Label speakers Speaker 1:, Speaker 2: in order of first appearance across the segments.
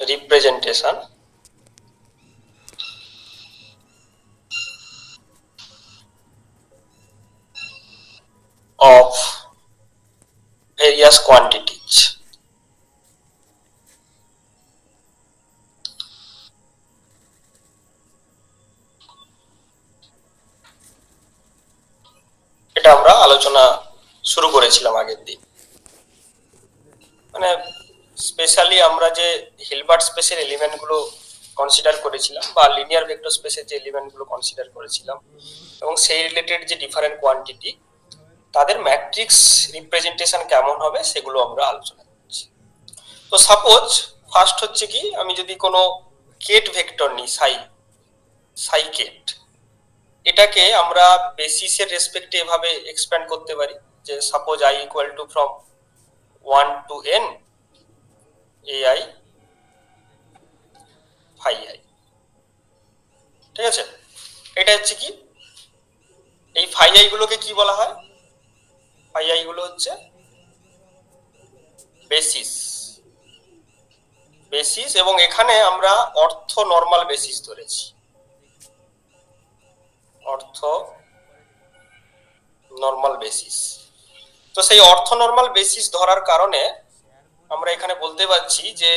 Speaker 1: representation of various quantities. এটা আমরা আলোচনা শুরু করেছিলাম আগের দিন। মানে স্পেশালি আমরা যে হিলবার্ট স্পেসের এলিমেন্টগুলো কনসিডার করেছিলাম বা লিনিয়ার ভেক্টর স্পেসের যে এলিমেন্টগুলো কনসিডার করেছিলাম এবং সেই রিলেটেড যে ডিফারেন্ট কোয়ান্টিটি তাদের ম্যাট্রিক্স রিপ্রেজেন্টেশন কেমন হবে সেগুলো আমরা আলোচনা করছি। তো সাপোজ ফার্স্ট হচ্ছে কি, আমি যদি কোনো কেট ভেক্টর নিই, সাই কেট, এটাকে আমরা বেসিসের রেসপেক্টে এভাবে এক্সপ্যান্ড করতে পারি যে suppose i equal to from 1 to n ai phi i। ঠিক আছে, এটা হচ্ছে কি, এই phi i গুলোকে কি বলা হয়? phi i গুলো হচ্ছে বেসিস এবং এখানে আমরা অর্থ নরমাল বেসিস ধরেছি, অর্থ নরমাল বেসিস। তো সেই অর্থ নরমাল বেসিস ধরার কারণে আমরা এখানে বলতে পারছি যে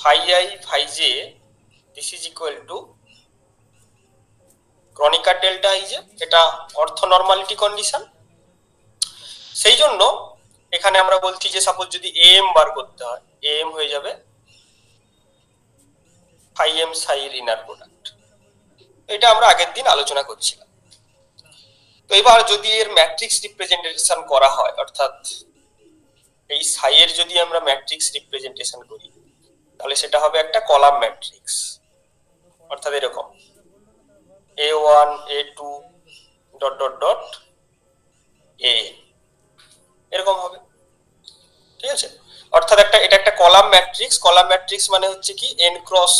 Speaker 1: phi i phi j this is equal to ক্রনিকার delta i j, এটা অর্থ নরমালিটি কন্ডিশন। সেই জন্য এখানে আমরা বলছি যে সাপোজ যদি am বার করতে হয়, am হয়ে যাবে phi m psi এর ইনার প্রোডাক্ট। এটা আমরা আগের দিন আলোচনা করছিলাম। তো এবার যদি এর ম্যাট্রিক্স রিপ্রেজেন্টেশন করা হয়, অর্থাৎ এই সাই এর যদি আমরা ম্যাট্রিক্স রিপ্রেজেন্টেশন করি তাহলে সেটা হবে একটা কলাম ম্যাট্রিক্স, অর্থাৎ এরকম a1 a2 dot dot dot a, এরকম হবে। ঠিক আছে, অর্থাৎ এটা একটা কলাম ম্যাট্রিক্স। কলাম ম্যাট্রিক্স মানে হচ্ছে কি n ক্রস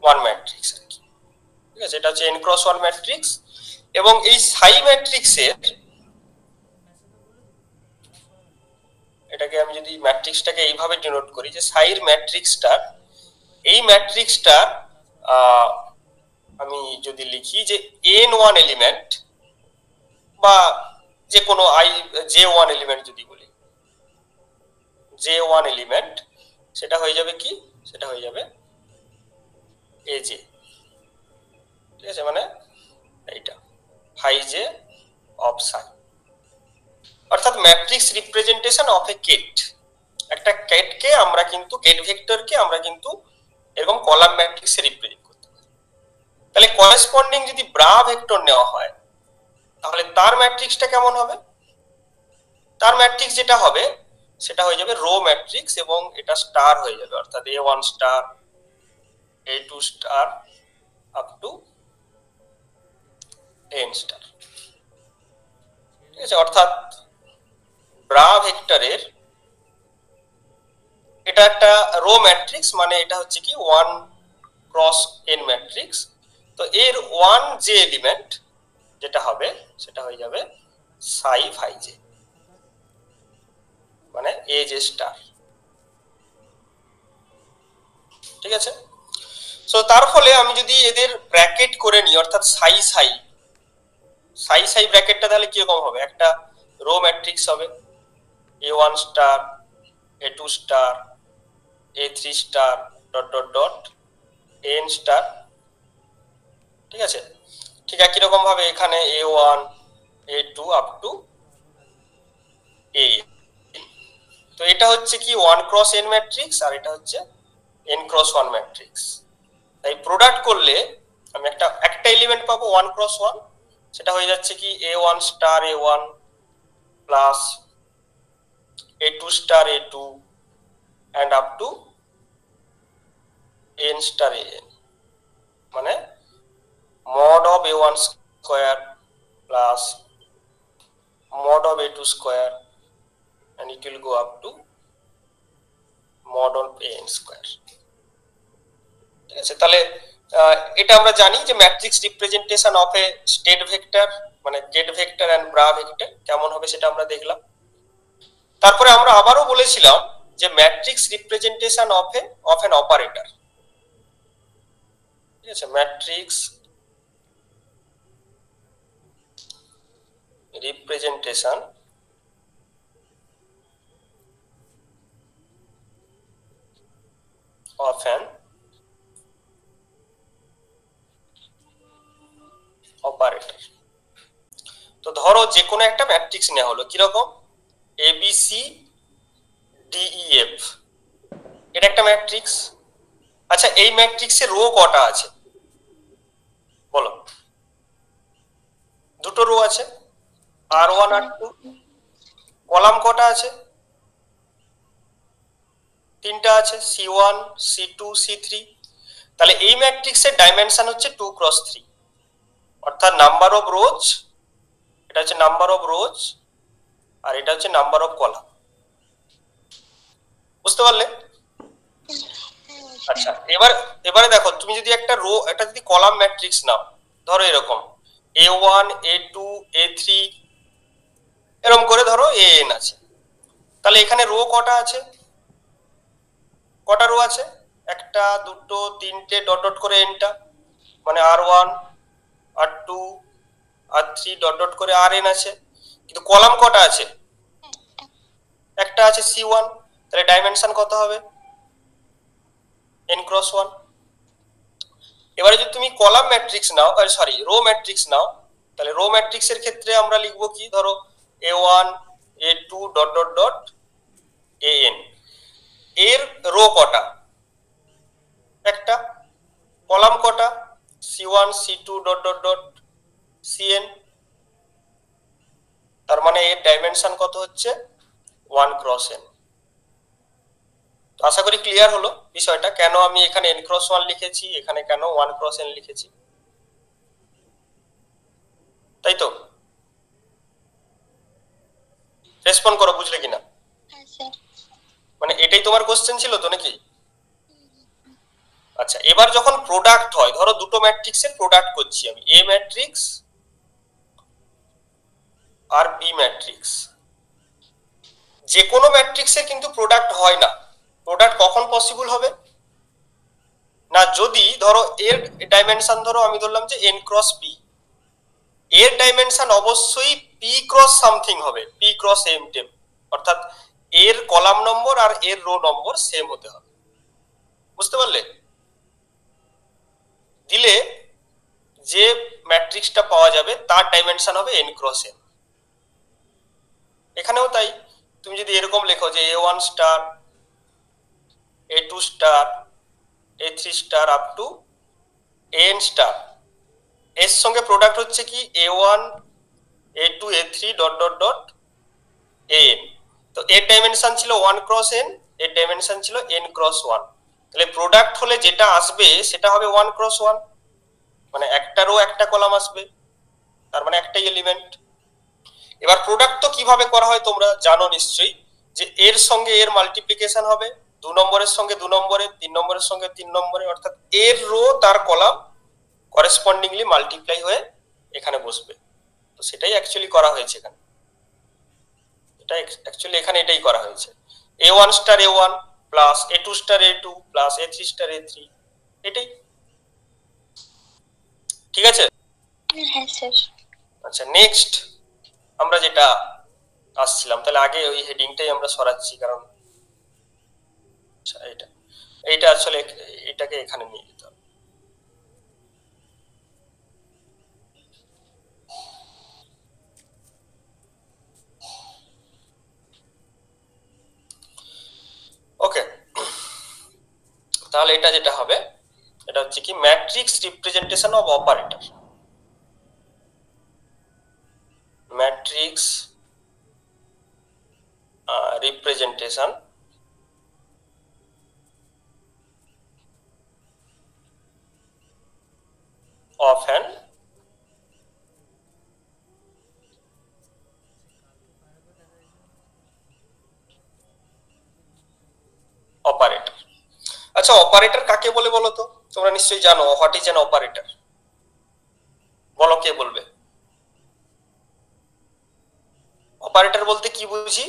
Speaker 1: 1 ম্যাট্রিক্স আর কি। ঠিক আছে, এটা হচ্ছে n ক্রস 1 ম্যাট্রিক্স এবং এই সাই ম্যাট্রিক্সের, এটাকে আমি যদি ম্যাট্রিক্সটাকে এইভাবে ডিনোট করি যে সাইর ম্যাট্রিক্সটার, এই ম্যাট্রিক্সটার আমি যদি লিখি যে n1 এলিমেন্ট বা যে কোনো j1 এলিমেন্ট যদি বলি, j1 এলিমেন্ট, সেটা হয়ে যাবে কি, সেটা হয়ে যাবে aj। ঠিক আছে, মানে এইটা phi j অফ psi, অর্থাৎ matrix representation of a ket. একটা কেটকে আমরা কিন্তু, কেট ভেক্টরকে আমরা কিন্তু এরকম কলাম ম্যাট্রিক্সে রিপ্রেজেন্ট করতে পারি। তাহলে করেসপন্ডিং যদি ব্রা ভেক্টর নেওয়া হয় তাহলে তার ম্যাট্রিক্সটা কেমন হবে? তার ম্যাট্রিক্স যেটা হবে সেটা হয়ে যাবে রো ম্যাট্রিক্স এবং এটা স্টার হয়ে যাবে, অর্থাৎ a1 star a2 star up to n star. ঠিক আছে, অর্থাৎ ব্রা ভেক্টরের এটা একটা রো ম্যাট্রিক্স, মানে এটা হচ্ছে কি 1 ক্রস n ম্যাট্রিক্স। তো এর 1 যে এলিমেন্ট যেটা হবে সেটা হয়ে যাবে psi phi j, মানে aj স্টার। ঠিক আছে, সো তার ফলে আমি যদি এদের ব্র্যাকেট করে নিই, অর্থাৎ সাই ব্র্যাকেটটা তাহলে কি রকম হবে? একটা রো ম্যাট্রিক্স হবে a1 star a2 star a3 star dot dot dot n star. ঠিক আছে, ঠিক একই রকম ভাবে এখানে a1 a2 up to a। তো এটা হচ্ছে কি 1 ক্রস n ম্যাট্রিক্স আর এটা হচ্ছে n ক্রস 1 ম্যাট্রিক্স। তাই প্রোডাক্ট করলে আমি একটা এলিমেন্ট পাবো 1 ক্রস 1, সেটা হয়ে যাচ্ছে কি a1 star a1 plus a2 star a2 and up to n star an, মানে mod of a1 square plus mod of a2 square and it will go up to mod of an square। ঠিক আছে, তাহলে এটা আমরা জানি যে matrix representation of a state vector মানে ket vector and bra vector কেমন হবে সেটা আমরা দেখলাম। তারপরে আমরা আবারও বলেছিলাম যে matrix representation of an operator, ঠিক আছে, matrix representation of an operator. তো ধরো যে কোনো একটা ম্যাট্রিক্স নেওয়া হলো, কিরকম ABC DEF, এটা একটা ম্যাট্রিক্স। আচ্ছা এই ম্যাট্রিক্সের রো কটা আছে বলো? দুটো রো আছে, R1 R2। কলাম কটা আছে? তিনটা আছে, C1 C2 C3। তাহলে এই ম্যাট্রিক্সের ডাইমেনশন হচ্ছে 2 × 3, অর্থাৎ নাম্বার অফ রোজ, এটা হচ্ছে নাম্বার অফ রোজ আর এটা হচ্ছে নাম্বার অফ কলাম। বুঝতে পারলে? আচ্ছা এবারে দেখো, তুমি যদি একটা রো, একটা যদি কলাম ম্যাট্রিক্স নাও, ধরো এরকম A1 A2 A3 এরকম করে ধরো AN আছে, তাহলে এখানে রো কটা আছে? কটা রো আছে? একটা দুটো তিনটে ডট ডট করে এনটা, মানে R1 R2 R3 dot dot করে RN আছে। কিন্তু কলাম কটা আছে? একটা আছে C1। তাহলে ডাইমেনশন কত হবে? n × 1। এবারে যদি তুমি কলাম ম্যাট্রিক্স নাও, সরি রো ম্যাট্রিক্স নাও, তাহলে রো ম্যাট্রিক্সের ক্ষেত্রে আমরা লিখবো কি, ধরো A1 A2 dot dot dot AN। এর রো কটা? একটা। কলাম কটা? C1 C2 dot dot dot CN। তার মানে এর ডাইমেনশন কত হচ্ছে? 1 × n। তো আশা করি ক্লিয়ার হলো বিষয়টা, কেন আমি এখানে n × 1 লিখেছি, এখানে কেন 1 × n লিখেছি, তাই তো? রেসপন্ড করো, বুঝলে কিনা? মানে এটাই তোমার কোশ্চেন ছিল তো নাকি? আচ্ছা এবার যখন প্রোডাক্ট হয়, ধরো দুটো ম্যাট্রিক্সের প্রোডাক্ট করছি আমি, A ম্যাট্রিক্স আর B ম্যাট্রিক্স। যে কোনো ম্যাট্রিক্সের কিন্তু প্রোডাক্ট হয় না। প্রোডাক্ট কখন পসিবল হবে না, যদি ধরো এর ডাইমেনশন, ধরো আমি ধরলাম যে n × p, এর ডাইমেনশন অবশ্যই p × সামথিং হবে, p × m টেম, অর্থাৎ এর কলাম নম্বর আর এর রো নম্বর সেম হতে হবে। বুঝতে পারলে? দিলে যে ম্যাট্রিক্সটা পাওয়া যাবে তার ডাইমেনশন হবে n × m। এখানেও তাই, তুমি যদি এরকম লেখো যে A1 star A2 star A3 star up to AN star, এর সঙ্গে প্রোডাক্ট হচ্ছে কি A1 A2 A3 dot dot dot AN। তো এর ডাইমেনশন ছিল 1 × n, এর ডাইমেনশন ছিল n × 1। তাহলে প্রোডাক্ট হলে যেটা আসবে সেটা হবে 1 × 1, মানে একটা রো একটা কলাম আসবে, তার মানে একটাই এলিমেন্ট। এবার প্রোডাক্ট তো কিভাবে করা হয় তোমরা জানো নিশ্চয়ই, যে এর সঙ্গে এর মাল্টিপ্লিকেশন হবে, 2 নম্বরের সঙ্গে 2 নম্বরে, 3 নম্বরের সঙ্গে 3 নম্বরে, অর্থাৎ এর রো তার কলাম করেসপন্ডিংলি মাল্টিপ্লাই হয়ে এখানে বসবে। তো সেটাই অ্যাকচুয়ালি করা হয়েছে এখানে, এটা অ্যাকচুয়ালি এখানে এটাই করা হয়েছে। A1 star A1 plus A2 star A2 plus A3 star A3, এটাই। ঠিক আছে?
Speaker 2: হ্যাঁ স্যার।
Speaker 1: আচ্ছা নেক্সট আমরা যেটা আসছিলাম, তাহলে আগে ওই হেডিংটাই আমরা সরাচ্ছি, কারণ আচ্ছা এইটা আসলে এটাকে এখানে নিয়ে যেতে হবে। ওকে, তাহলে এটা যেটা হবে, এটা হচ্ছে কি matrix representation of operator. Matrix representation of an operator. আচ্ছা অপারেটর কাকে বলে বলো তো? তোমরা নিশ্চয়ই জানো, হোয়াট ইজ অ্যান অপারেটর? বলো, কে বলবে? অপারেটর বলতে কি বুঝি?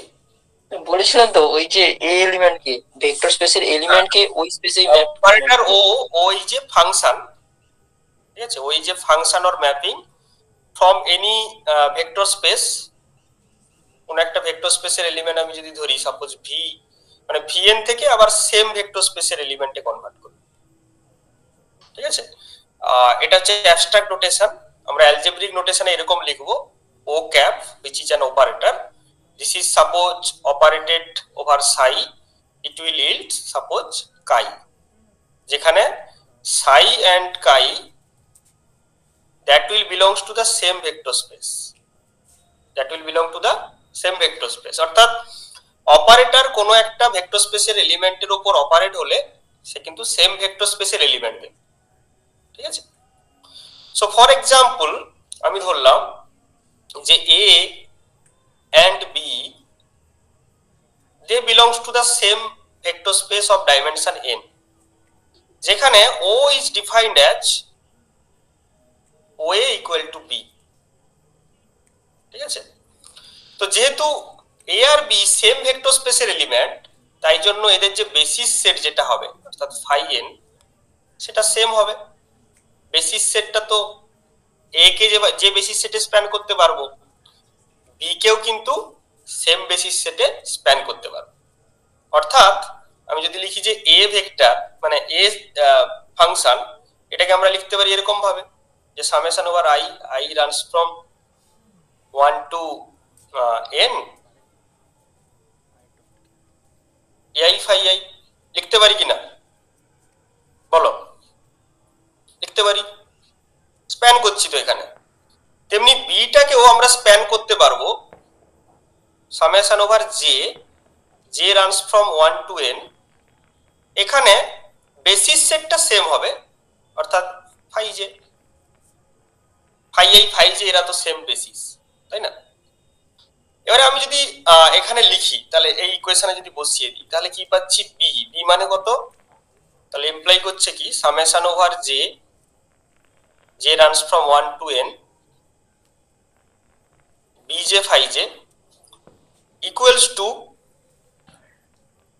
Speaker 2: বলেছিলাম তো ওই যে এ এলিমেন্ট কে ভেক্টর স্পেসের এলিমেন্ট কে ওই স্পেসে ম্যাপ
Speaker 1: অপারেটর ও ওই যে ফাংশন, ঠিক আছে, ওই যে function or mapping from any vector space, কোন একটা ভেক্টর স্পেসের এলিমেন্ট আমি যদি ধরি সাপোজ ভি, মানে ভিএন থেকে আবার সেম ভেক্টর স্পেসের এলিমেন্টে কনভার্ট করি, ঠিক আছে। এটা হচ্ছে অ্যাবস্ট্রাক্ট নোটেশন। আমরা অ্যালজেব্রিক নোটেশনে এরকম লিখবো, ও cap which is an operator, this is suppose operated over psi, it will yield suppose chi, যেখানে psi and chi that will belongs to the same vector space, that will belong to the same vector space, অর্থাৎ operator কোনো একটা vector স্পেসের এলিমেন্টের উপর operate হলে সে কিন্তু same vector স্পেসের এলিমেন্ট দেবে, ঠিক আছে। সো ফর এক্সাম্পল আমি ধরলাম যে এ and b they belongs to the same vector space of dimension n, যেখানে o is defined as oa equal to b, ঠিক আছে। তো যেহেতু এ আর বি সেম ভেক্টর স্পেসের এলিমেন্ট, তাই জন্য এদের যে বেসিস সেট যেটা হবে অর্থাৎ ফাই এন সেটা সেম হবে। বেসিস সেটটা তো এ কে যে বেসিস সেটে স্প্যান করতে পারবো, বি কেও কিন্তু সেম বেসিস সেটে স্প্যান করতে পারবো। অর্থাৎ আমি যদি লিখি যে এ ভেক্টর মানে এ ফাংশন, এটাকে আমরা লিখতে পারি এরকম ভাবে যে summation over I, I runs from 1 to n ai phi i, লিখতে পারি কিনা বলো? লিখতে পারি, স্প্যান করছি তো এখানে। তেমনি বিটাকেও আমরা স্প্যান করতে পারবো summation over j, j runs from 1 to n, এখানে বেসিস সেটটা সেম হবে অর্থাৎ phi j, phi i phi j এরা তো সেম বেসিস, তাই না। এবারে আমি যদি এখানে লিখি তাহলে এই ইকুয়েশনে যদি বসিয়ে দিই তাহলে কি পাচ্ছি, বি, বি মানে কত, তাহলে ইমপ্লাই করছে কি summation over j, j runs from 1 to n b j phi j equals to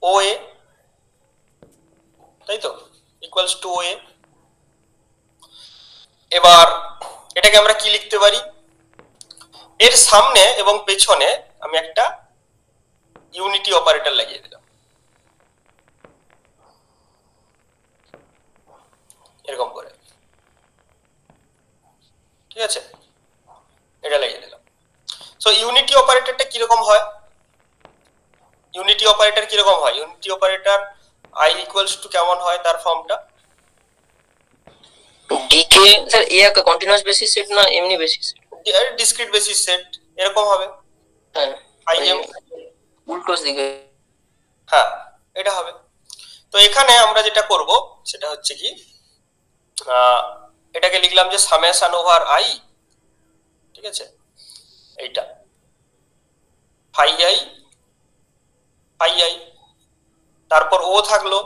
Speaker 1: O A, তাই তো, ইকুয়ালস টু ও এ। এবার এটাকে আমরা কি লিখতে পারি, এর সামনে এবং পেছনে আমি একটা ইউনিটি অপারেটর লাগিয়ে দিলাম এরকম করে, ঠিক আছে, এটা লাগিয়ে দিলাম। সো ইউনিটি অপারেটরটা কিরকম হয়, ইউনিটি অপারেটর কিরকম হয়, unity operator I equals to কেমন হয় তার ফর্মটা,
Speaker 2: ডিকে স্যার এ একটা কন্টিনিউয়াস বেসিস সেট না এমনি basis set,
Speaker 1: discrete basis set এরকম হবে,
Speaker 2: হ্যাঁ
Speaker 1: আই এম
Speaker 2: উল্টোস দিকে,
Speaker 1: হ্যাঁ এটা হবে। তো এখানে আমরা যেটা করব সেটা হচ্ছে কি এটাকে লিখলাম যে সামেশন ওভার আই, ঠিক আছে, এইটা ফাই আই, ফাই আই, তারপর ও থাকলো,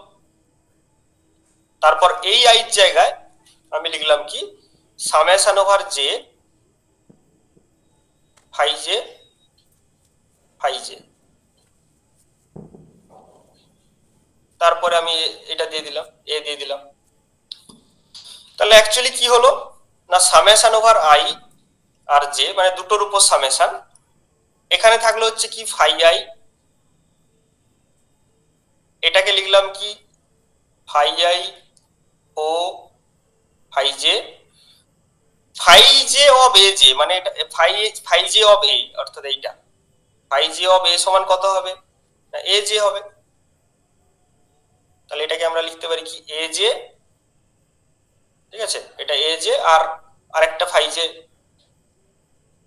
Speaker 1: তারপর এই আই এর জায়গায় আমি লিখলাম কি summation over j, phi j, phi j, তারপরে আমি এটা দিয়ে দিলাম, এ দিয়ে দিলাম। তাহলে অ্যাকচুয়ালি কি হলো না সামেশন ওভার আই আর জে মানে দুটোর উপর সামেশন, এখানে থাকলো হচ্ছে কি ফাই আই, এটাকে লিখলাম কি ফাই আই ও phi j, phi j of A j মানে এটা ফাই জে অফ এ, অর্থাৎ এইটা ফাই জে অফ এ সমান কত হবে না এ জে হবে। তাহলে এটাকে আমরা লিখতে পারি কি এ জে, ঠিক আছে, এটা এ জে আর আরেকটা ফাই জে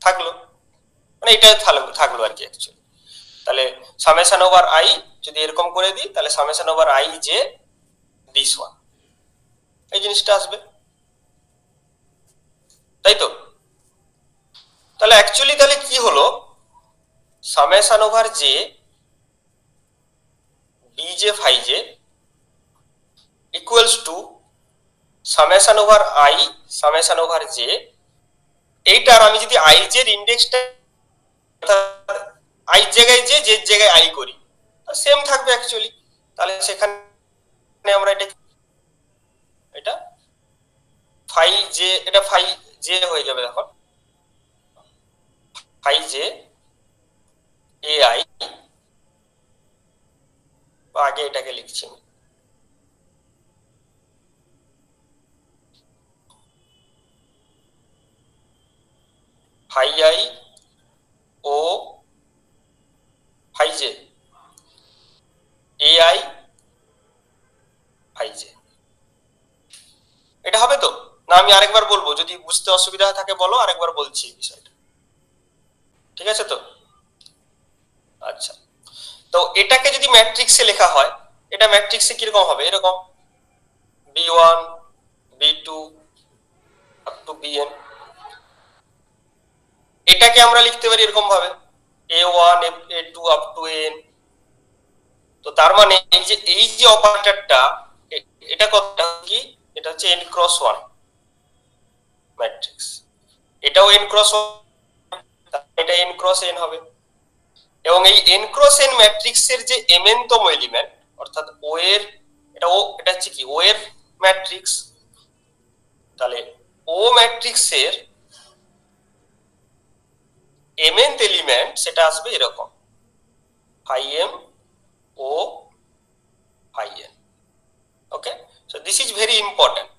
Speaker 1: থাকলো, মানে এটা থাকলো আর কি অ্যাকচুয়ালি। তাহলে সামেশন ওভার আই যদি এরকম করে দিই তাহলে summation over I J this one, এই জিনিসটা আসবে, তাই তো। তাহলে অ্যাকচুয়ালি তাহলে কি হলো summation over j B j phi j equals to summation over i summation over j, এইটার আমি যদি আই জের ইন্ডেক্সটা আই জায়গায় যে যে জায়গায় আই করি সেম থাকবে অ্যাকচুয়ালি। তাহলে সেখানে আমরা এটা ফাই জে, এটা ফাই জে হয়ে যাবে। এখন ফাই জে এ আই, আগে এটাকে লিখছি ফাই আই ও phi j A i phi j. এটা হবে তো না? আমি আরেকবার বলবো, যদি বুঝতে অসুবিধা থাকে বলো, আরেকবার বলছি বিষয়টা, ঠিক আছে তো? আচ্ছা, তো এটাকে যদি ম্যাট্রিক্সে লেখা হয়, এটা ম্যাট্রিক্সে কিরকম হবে? এরকম b1 b2 up to bn। এটাকে আমরা লিখতে পারি এরকম ভাবে a1 a2 up to n। তো তার মানে এই যে অপারেটরটা, এটা কতটা কি? এটা হচ্ছে n ক্রস 1 ম্যাট্রিক্স। এটাও n ক্রস 1, এটা n ক্রস n হবে। এবং এই n ক্রস n ম্যাট্রিক্সের যে mn তম এলিমেন্ট, অর্থাৎ ও এর, এটা হচ্ছে কি ও এর ম্যাট্রিক্স। তাহলে ও ম্যাট্রিক্সের mnth এলিমেন্ট সেটা আসবে এরকম ফাই m ও phi n। Okay, so this is very important.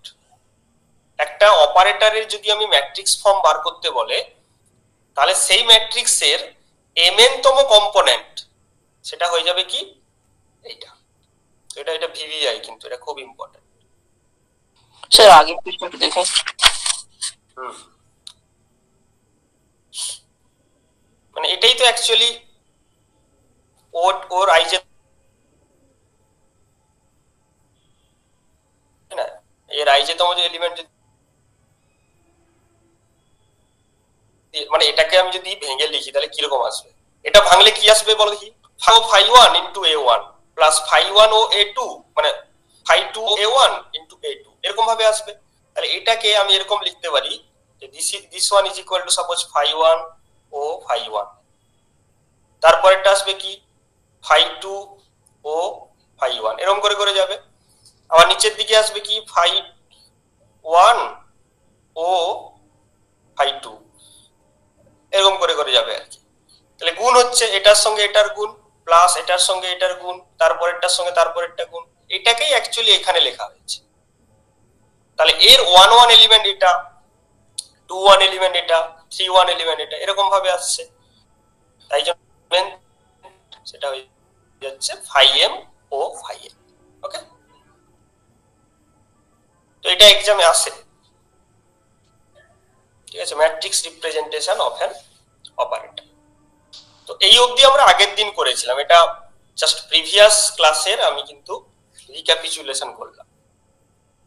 Speaker 1: একটা অপারেটরের যদি আমি ম্যাট্রিক্স ফর্ম বার করতে বলে, তাহলে সেই ম্যাট্রিক্সের mn তম কম্পোনেন্ট সেটা হয়ে যাবে কি এইটা। এটা ভিভিআই, কিন্তু এটা খুব ইম্পর্টেন্ট।
Speaker 2: স্যার আগে পৃষ্ঠাটা দেখে।
Speaker 1: মানে এটাই তো অ্যাকচুয়ালি ওর আইজে না, এর আইজেতম যে এলিমেন্ট, মানে এটাকে আমি যদি ভেঙে লিখি তাহলে কিরকম আসবে? এটা ভাঙলে কি আসবে বলো দেখি? ফাই ওয়ান ইন্টু এ ওয়ান প্লাস ফাই ওয়ান ও এ টু, মানে ফাই টু এ ওয়ান ইন্টু এ টু, এরকম ভাবে আসবে। তাহলে এটাকে আমি এরকম লিখতে পারি যে this one is equal to suppose phi one ও ফাই ওয়ান। তারপরেরটা আসবে কি ফাই টু ও ফাই ওয়ান, এরকম করে করে যাবে। আবার নিচের দিকে আসবে কি ফাই ওয়ান ও ফাই টু, এরকম করে করে যাবে আর কি। তাহলে গুণ হচ্ছে এটার সঙ্গে এটার গুণ, প্লাস এটার সঙ্গে এটার গুণ, তারপরেরটার সঙ্গে তারপরেরটা গুণ। এটাকেই অ্যাকচুয়ালি এখানে লেখা হয়েছে। তাহলে এর 1 1 এলিমেন্ট এটা, 2 1 এলিমেন্ট এটা, 3 1 এলিমেন্ট এটা, এরকম ভাবে আসছে। তাই জন্য সেটা হয়ে যাচ্ছে ফাই এম ও ফাই এম। ওকে, তো এটা এক্সামে আসে, ঠিক আছে? Matrix representation of an operator. তো এই অবধি আমরা আগের দিন করেছিলাম, এটা জাস্ট প্রিভিয়াস ক্লাসের আমি কিন্তু রিক্যাপিচুলেশন করলাম।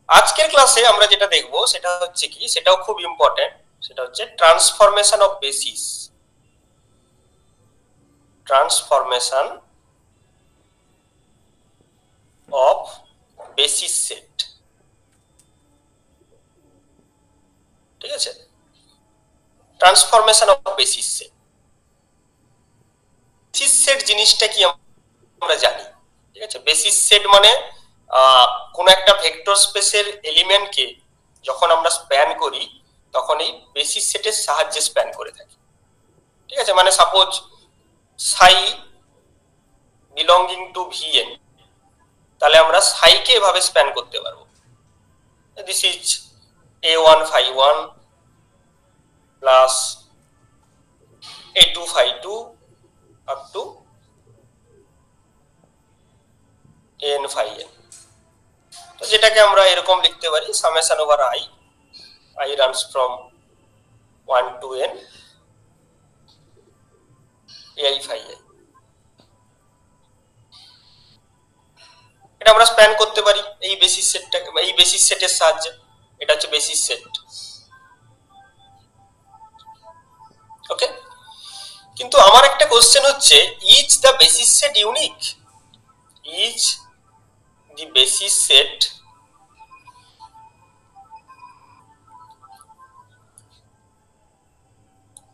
Speaker 1: আজকের ক্লাসে আমরা যেটা দেখব সেটা হচ্ছে কি, সেটাও খুব ইম্পর্টেন্ট, সেটা হচ্ছে transformation of basis. Transformation of basis set, ঠিক আছে? Transformation of basis set. Basis set জিনিসটা কি আমরা জানি, ঠিক আছে? বেসিস সেট মানে কোন একটা ভেক্টর স্পেসের এলিমেন্টকে যখন আমরা স্প্যান করি তখন এই বেসিস সেটের সাহায্যে স্প্যান করে থাকি, ঠিক আছে? মানে suppose Sai belonging to VN, তাহলে আমরা সাইকে এভাবে স্প্যান করতে পারবো। This is a1 phi 1 plus a2 phi 2 up to n phi n। তো যেটাকে আমরা এরকম লিখতে পারি summation over i runs from 1 to n ai phi i। এটা আমরা স্প্যান করতে পারি এই বেসিস সেটটাকে, এই বেসিস সেটের সাহায্যে। এটা হচ্ছে বেসিস সেট। ওকে, কিন্তু আমার একটা কোশ্চেন হচ্ছে, is the basis set unique? Is the basis set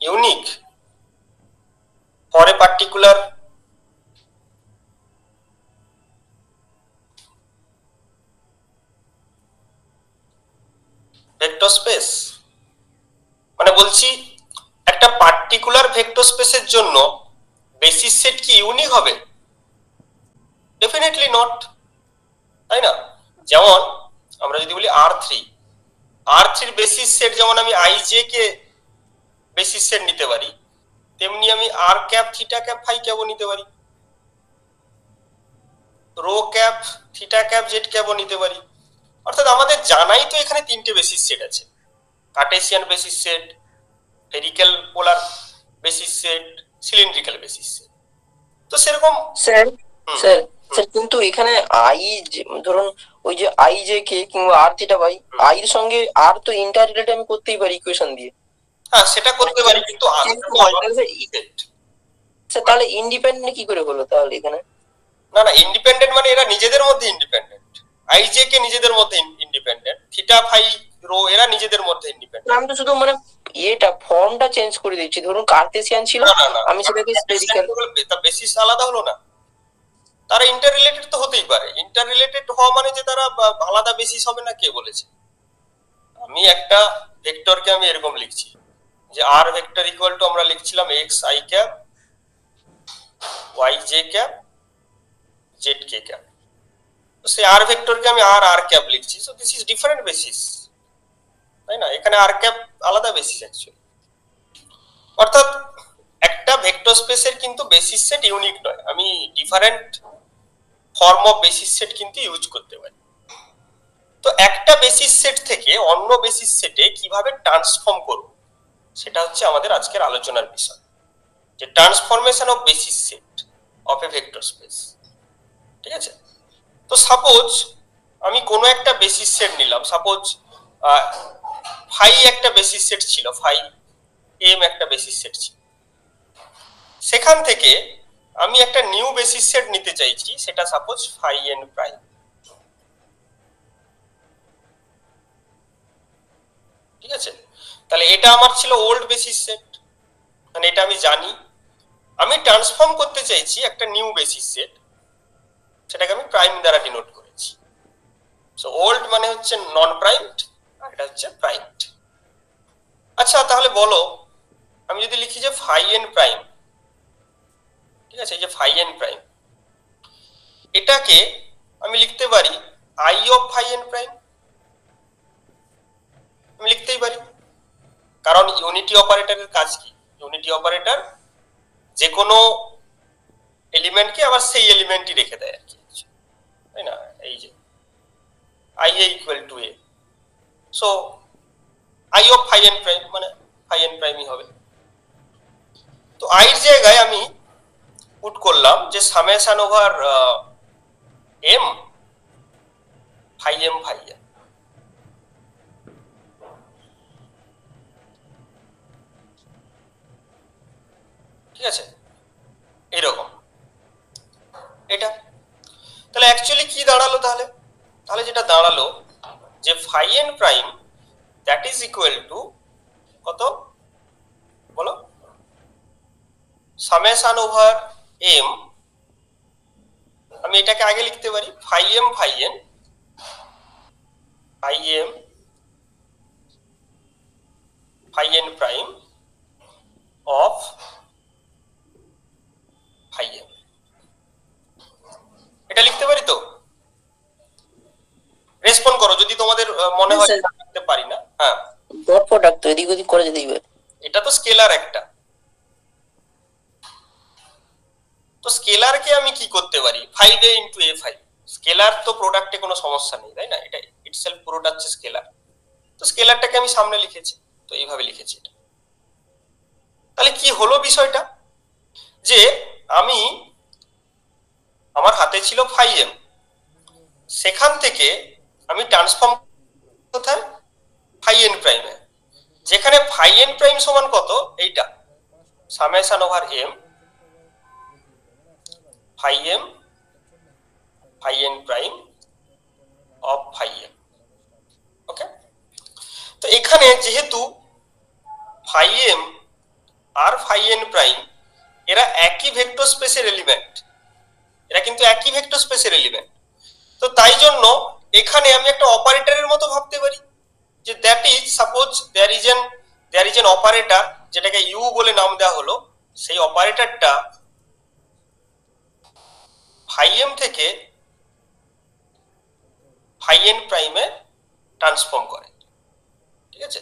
Speaker 1: unique for a particular vector space, মানে বলছি একটা পার্টিকুলার ভেক্টর স্পেসের জন্য বেসিস সেট কি ইউনিক হবে? ডেফিনেটলি নট, তাই না? যেমন আমরা যদি বলি R3 বেসিস সেট, যেমন আমি IJ কে বেসিস সেট নিতে পারি, তেমনি আমি R cap theta cap phi cap নিতে পারি, rho cap theta cap z ক্যাপও নিতে পারি। অর্থাৎ আমাদের জানাই তো এখানে তিনটে বেসিস সেট আছে, Cartesian basis set, spherical polar basis set, cylindrical basis set. তো সেরকম
Speaker 2: স্যার স্যার স্যার কিন্তু এখানে আই, ধরুন ওই যে আই জে কে কিংবা আর থিটা বাই আই এর সঙ্গে আর তো ইন্টার রিলেট আমি করতেই পারি ইকুয়েশন দিয়ে।
Speaker 1: হ্যাঁ সেটা করতে পারি, কিন্তু
Speaker 2: স্যার তাহলে ইন্ডিপেন্ডেন্ট কি করে হলো তাহলে এখানে?
Speaker 1: না না, ইন্ডিপেন্ডেন্ট মানে এরা নিজেদের মধ্যে ইন্ডিপেন্ডেন্ট, আইজে কে নিজেদের মধ্যে ইন্ডিপেন্ডেন্ট, থিটা ফাই রো এরা নিজেদের মধ্যে ইন্ডিপেন্ডেন্ট।
Speaker 2: আমি তো শুধু মানে এটা ফর্মটা চেঞ্জ করে দিচ্ছি, ধরুন কার্টেসিয়ান ছিল আমি সেটাকে স্ফেরিক্যাল,
Speaker 1: তা বেসিস আলাদা হলো না? তারা ইন্টার রিলেটেড তো হতেই পারে, ইন্টার রিলেটেড হওয়া মানে যে তারা আলাদা বেসিস হবে না কে বলেছে? আমি একটা ভেক্টরকে আমি এরকম লিখছি যে আর ভেক্টর ইকুয়াল টু আমরা লিখছিলাম x i cap y j cap z k cap, তো সেই আর ভেক্টরকে আমি আর আর ক্যাপ লিখছি, so this is different basis, তাই না? এখানে আর ক্যাপ আলাদা বেসিস অ্যাকচুয়ালি। অর্থাৎ একটা ভেক্টর স্পেসের কিন্তু বেসিস সেট ইউনিক নয়, আমি different form of basis set কিন্তু ইউজ করতে পারি। তো একটা বেসিস সেট থেকে অন্য বেসিস সেটে কিভাবে ট্রান্সফর্ম করব, সেটা হচ্ছে আমাদের আজকের আলোচনার বিষয়, যে transformation of basis set of A vector space. ঠিক আছে? তো সাপোজ আমি কোনো একটা বেসিস সেট নিলাম, সাপোজ ফাই একটা বেসিস সেট ছিল, ফাই এম একটা বেসিস সেট ছিল, সেখান থেকে আমি একটা নিউ বেসিস সেট নিতে চাইছি, সেটা সাপোজ ফাই এন প্রাইম। ঠিক আছে? তাহলে এটা আমার ছিল ওল্ড বেসিস সেট, মানে এটা আমি জানি, আমি ট্রান্সফর্ম করতে চাইছি একটা নিউ বেসিস সেট, সেটাকে আমি প্রাইম দ্বারা ডিনোট করেছি। সো ওল্ড মানে হচ্ছে নন প্রাইমড, আর এটা হচ্ছে প্রাইমড। আচ্ছা তাহলে বলো, আমি যদি লিখি যে ফাই এন প্রাইম, ঠিক আছে, এই যে ফাই এন প্রাইম, এটাকে আমি লিখতে পারি I of phi n prime, আমি লিখতেই পারি, কারণ ইউনিটি অপারেটরের কাজ কি? ইউনিটি অপারেটর যে কোনো এলিমেন্টকে আবার সেই এলিমেন্টই রেখে দেয় আর কি, তাই না? এই যে I A equal to A, so I of phi n prime মানে ফাই এন প্রাইমই হবে। তো আই এর জায়গায় আমি পুট করলাম যে summation over m phi m phi n. ঠিক আছে? এরকম এটা তাহলে অ্যাকচুয়ালি কি দাঁড়ালো? তাহলে তাহলে যেটা দাঁড়ালো যে phi n prime that is equal to কত বলো? সামেশন ওভার এম, আমি এটাকে আগে লিখতে পারি phi m phi n, phi m phi n prime of phi m, এটা লিখতে পারি। তো রেসপন্ড করো যদি তোমাদের মনে হয় লিখতে পারি না। হ্যাঁ,
Speaker 2: ডট প্রোডাক্ট তো এদিক ওদিক করে যেতেই পারে,
Speaker 1: এটা তো স্কেলার একটা, তো স্কেলারকে আমি কি করতে পারি 5a ইনটু a5, স্কেলার তো প্রোডাক্টে কোনো সমস্যা নেই, তাই না? এটা ইটসেলফ পুরোটা হচ্ছে স্কেলার, তো স্কেলারটাকে আমি সামনে লিখেছি, তো এইভাবে লিখেছি এটা। তাহলে কি হলো বিষয়টা, যে আমি আমার হাতে ছিল ফাই এম, সেখান থেকে আমি ট্রান্সফর্ম কোথায়? ফাই এন প্রাইমে, যেখানে ফাই এন প্রাইম সমান কত? এইটা summation over m phi m phi n prime of phi m. Okay, তো এখানে যেহেতু ফাই এম আর ফাই এন প্রাইম এরা একই ভেক্টর স্পেসের এলিমেন্ট, এরা কিন্তু একই ভেক্টর স্পেসের এলিমেন্ট। তো তাই জন্য এখানে আমি একটা অপারেটরের মতো ভাবতে পারি, যে that is suppose there is an operator, যেটাকে ইউ বলে নাম দেওয়া হলো। সেই অপারেটরটা ফাই এম থেকে ফাই এন প্রাইমে ট্রান্সফর্ম করে। ঠিক আছে,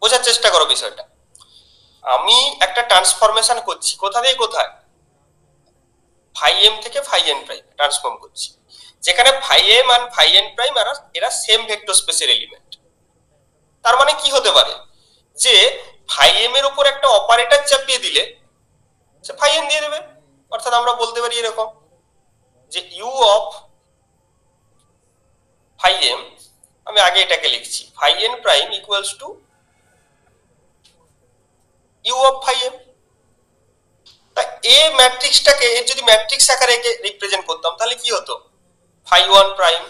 Speaker 1: বোঝার চেষ্টা করো বিষয়টা। আমি একটা ট্রান্সফরমেশন করছি, কোথা থেকে কোথায়? ফাই এম থেকে ফাই এন প্রাইম ট্রান্সফর্ম করছি, যেখানে ফাই এম আর ফাই এন প্রাইম এরা সেম ভেক্টর স্পেসের এলিমেন্ট। তার মানে কি হতে পারে, যে ফাই এম এর উপর একটা অপারেটর চাপিয়ে দিলে সে ফাই এন দিয়ে দেবে। অর্থাৎ আমরা বলতে পারি এরকম, যে ইউ অফ ফাই এম, আমি আগে এটাকে লিখছি, phi n prime equals to U of phi m. তা এ ম্যাট্রিক্সটাকে যদি ম্যাট্রিক্স আকারে রিপ্রেজেন্ট করতাম, তাহলে কি হতো? Phi one prime,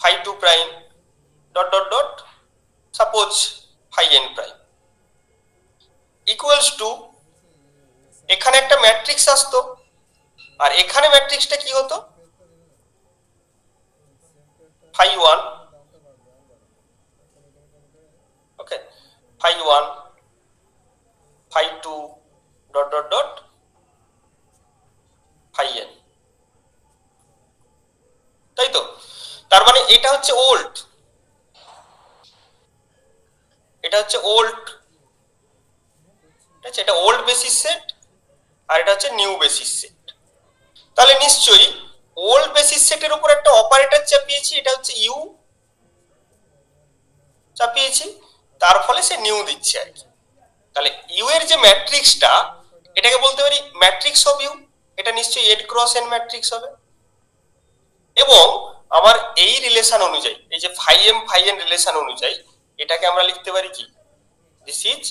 Speaker 1: phi two prime, dot dot dot, suppose phi n prime equals to, এখানে একটা ম্যাট্রিক্স আসতো, আর এখানে ম্যাট্রিক্সটা কি হতো? Phi one, okay, phi one, phi two, dot dot dot, phi n. তাই তো? তার মানে এটা হচ্ছে ওল্ড, এটা হচ্ছে ওল্ড, ঠিক আছে, এটা ওল্ড বেসিস সেট, আর এটা হচ্ছে নিউ বেসিস সেট। তাহলে নিশ্চয়ই ওল্ড বেসিস সেটের উপর একটা অপারেটর চাপিয়েছি, এটা হচ্ছে ইউ চাপিয়েছি, তার ফলে সে নিউ দিচ্ছে আর কি। তাহলে ইউ এর যে ম্যাট্রিক্সটা, এটাকে বলতে পারি ম্যাট্রিক্স অফ ইউ। এটা নিশ্চয়ই এড ক্রস এন ম্যাট্রিক্স হবে। এবং আমার এই রিলেশন অনুযায়ী, এই যে phi m phi n relation অনুযায়ী, এটাকে আমরা লিখতে পারি কি, this is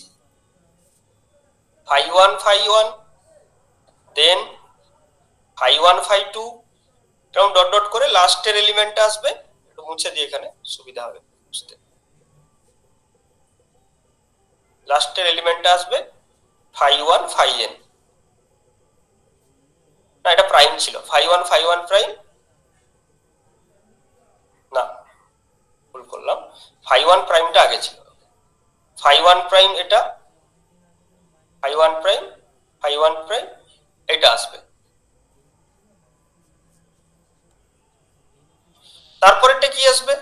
Speaker 1: phi one phi one, then phi one phi two, এরকম ডট ডট করে লাস্টের এলিমেন্টটা আসবে। একটু মুছে দিই, এখানে সুবিধা হবে বুঝতে। লাস্টের এলিমেন্টটা আসবে ফাই ওয়ান ফাই এন, না এটা প্রাইম ছিল, ফাই ওয়ান প্রাইম, না ভুল করলাম, ফাই ওয়ান প্রাইমটা আগে ছিল, ফাই ওয়ান প্রাইম, এটা phi one prime, phi one prime, এটা আসবে। তারপরেরটা কি আসবে?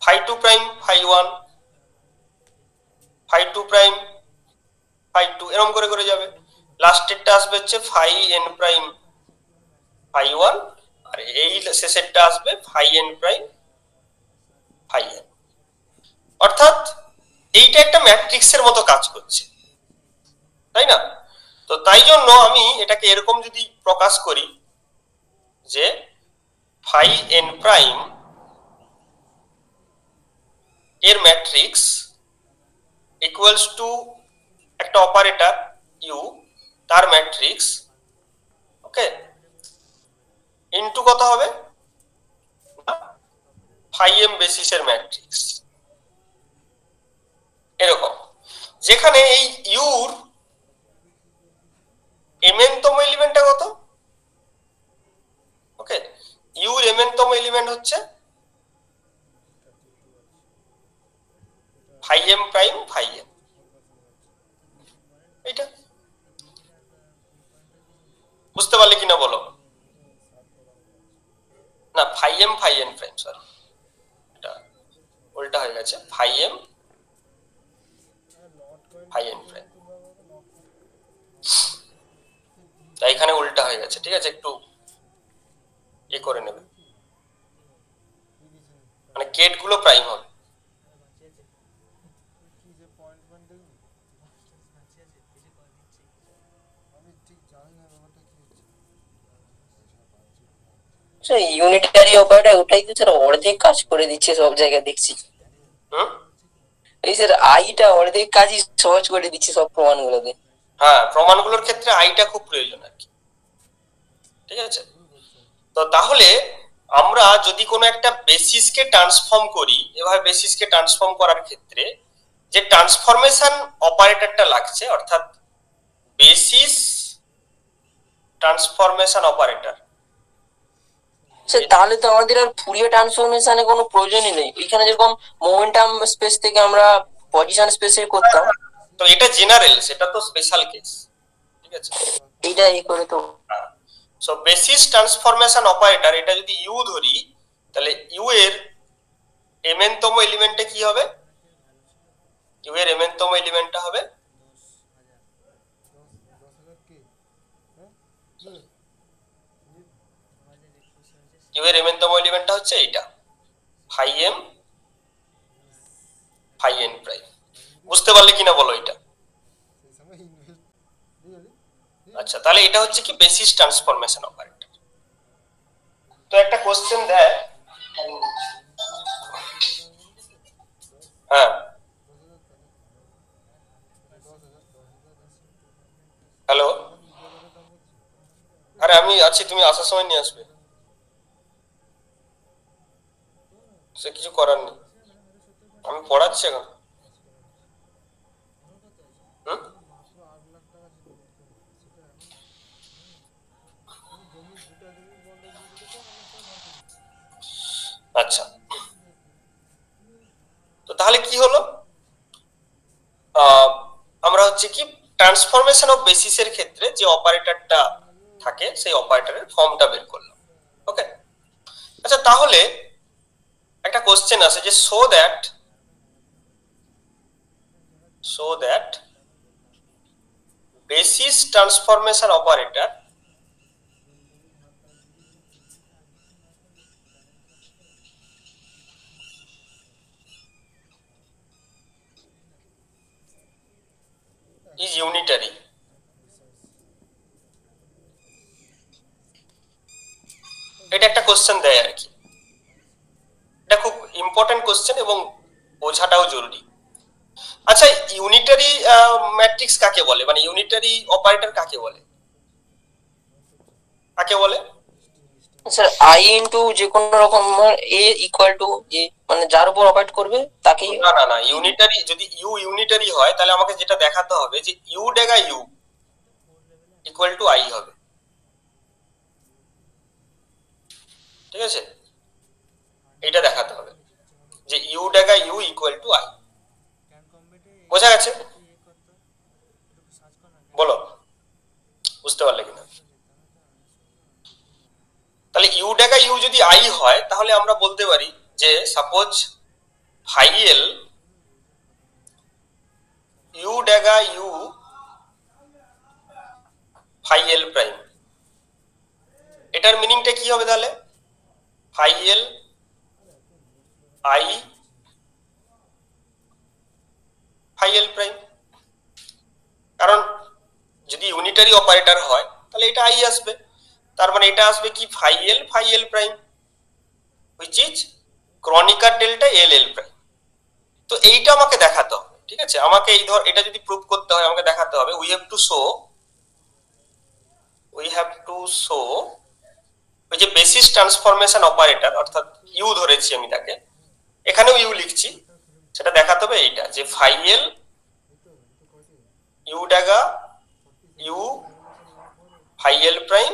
Speaker 1: Phi two prime phi one, phi two prime phi two, এরকম করে করে যাবে। লাস্টেরটা আসবে হচ্ছে phi n prime phi one, আর এই শেষেরটা আসবে phi n prime phi n. অর্থাৎ এইটা একটা ম্যাট্রিক্সের মতো কাজ করছে, তাই না? তো তাই জন্য আমি এটাকে এরকম যদি প্রকাশ করি, যে ফাই এন প্রাইম এর ম্যাট্রিক্স ইকুয়ালস টু একটা অপারেটর ইউ, তার ম্যাট্রিক্স, ওকে, ইনটু কত হবে? ফাই এম বেসিসের ম্যাট্রিক্স। এরকম, যেখানে এই ইউর এমএনতম এলিমেন্টটা কত? ওকে, ইউর এমএনতম এলিমেন্ট হচ্ছে phi m prime phi m. এইটা বুঝতে পারলে কিনা বলো? না, phi m phi n prime, sorry এটা উল্টা হয়ে গেছে, phi m phi n prime, তাই এখানে উল্টা হয়ে গেছে। ঠিক আছে, একটু এ করে নেবে, মানে কেট গুলো প্রাইম হবে।
Speaker 2: ইউনিটারি অপারেটর ওটাই তো স্যার অর্ধেক কাজ করে দিচ্ছে সব জায়গায় দেখছি। এই স্যার আইটা অর্ধেক কাজই সহজ করে দিচ্ছে সব প্রমাণগুলোতে।
Speaker 1: হ্যাঁ, প্রমাণগুলোর ক্ষেত্রে আইটা খুব প্রয়োজন আর কি। ঠিক আছে, তো তাহলে আমরা যদি কোনো একটা বেসিসকে ট্রান্সফর্ম করি, এভাবে বেসিসকে ট্রান্সফর্ম করার ক্ষেত্রে যে ট্রান্সফরমেশন অপারেটরটা লাগছে, অর্থাৎ বেসিস ট্রান্সফরমেশন অপারেটর।
Speaker 2: তাহলে তো আমাদের আর ফুরিয়ার ট্রান্সফরমেশনে কোনো প্রয়োজনই নেই। এখানে যেরকম মোমেন্টাম স্পেস থেকে আমরা পজিশন স্পেসে করতাম,
Speaker 1: তো এটা জেনারেল, সেটা তো স্পেশাল কেস, ঠিক আছে।
Speaker 2: এইটা এই করে তো
Speaker 1: সো বেসিস ট্রান্সফরমেশন অপারেটর, এটা যদি ইউ ধরি, তাহলে ইউ এর এমএনতম এলিমেন্টটা কি হবে? ইউ এর এমএনতম এলিমেন্টটা হবে ইউ এর এমএনতম এলিমেন্টটা হচ্ছে এইটা, phi m phi n prime. বুঝতে পারলে কিনা বলো এটা? আচ্ছা, তাহলে এটা হচ্ছে কি বেসিস ট্রান্সফরমেশন অপারেটর। তো একটা কোশ্চেন দেয়, হ্যাঁ হ্যালো, আরে আমি আছি, তুমি আসার সময় নিয়ে আসবে, সে কিছু করার নেই, আমি পড়াচ্ছি এখন। আচ্ছা, তো তাহলে কি হলো, আমরা হচ্ছে কি ট্রান্সফরমেশন অফ বেসিসের ক্ষেত্রে যে অপারেটরটা থাকে সেই অপারেটরের ফর্মটা বের করলাম। ওকে, আচ্ছা, তাহলে একটা কোশ্চেন আছে যে so that basis transformation operator is unitary. এটা একটা কোশ্চেন দেয় আর কি, এটা খুব ইম্পর্টেন্ট কোশ্চেন এবং বোঝাটাও জরুরি। আচ্ছা, ইউনিটারি ম্যাট্রিক্স কাকে বলে, মানে ইউনিটারি অপারেটর কাকে বলে?
Speaker 2: স্যার আই ইনটু যে কোনো রকম এ ইকুয়াল টু এ, মানে যার উপর অপারেট করবে তাকেই।
Speaker 1: না, ইউনিটারি যদি ইউ ইউনিটারি হয় তাহলে আমাকে যেটা দেখাতে হবে যে U dagger U equal to I হবে, ঠিক আছে? এটা দেখাতে হবে যে U dagger U equal to I. বোঝা গেছে? বলো, বুঝতে পারলে কিনা? তাহলে ইউ ডেগা ইউ যদি আই হয় তাহলে আমরা বলতে পারি যে suppose phi l U dagger U phi l prime, এটার মিনিংটা কি হবে তাহলে? Phi l I phi l prime, কারণ যদি ইউনিটারি অপারেটর হয় তাহলে এটা আই আসবে, তার মানে এটা আসবে কি phi l prime which is Kronecker delta l l prime. তো এইটা আমাকে দেখাতে হবে, ঠিক আছে? আমাকে এই ধর এটা যদি প্রুভ করতে হয় আমাকে দেখাতে হবে উই হ্যাভ টু শো ওই যে বেসিস ট্রান্সফরমেশন অপারেটর, অর্থাৎ ইউ ধরেছি আমি তাকে, এখানেও ইউ লিখছি, সেটা দেখাতে হবে এইটা যে phi l U dagger U phi l prime